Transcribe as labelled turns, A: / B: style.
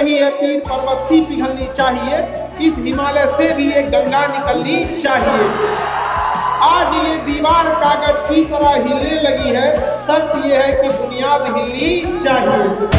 A: नहीं है पीर पर्वत सी पिघलनी चाहिए, इस हिमालय से भी एक गंगा निकलनी चाहिए। आज ये दीवार कागज की तरह हिलने लगी है, शर्त ये है कि बुनियाद हिलनी चाहिए।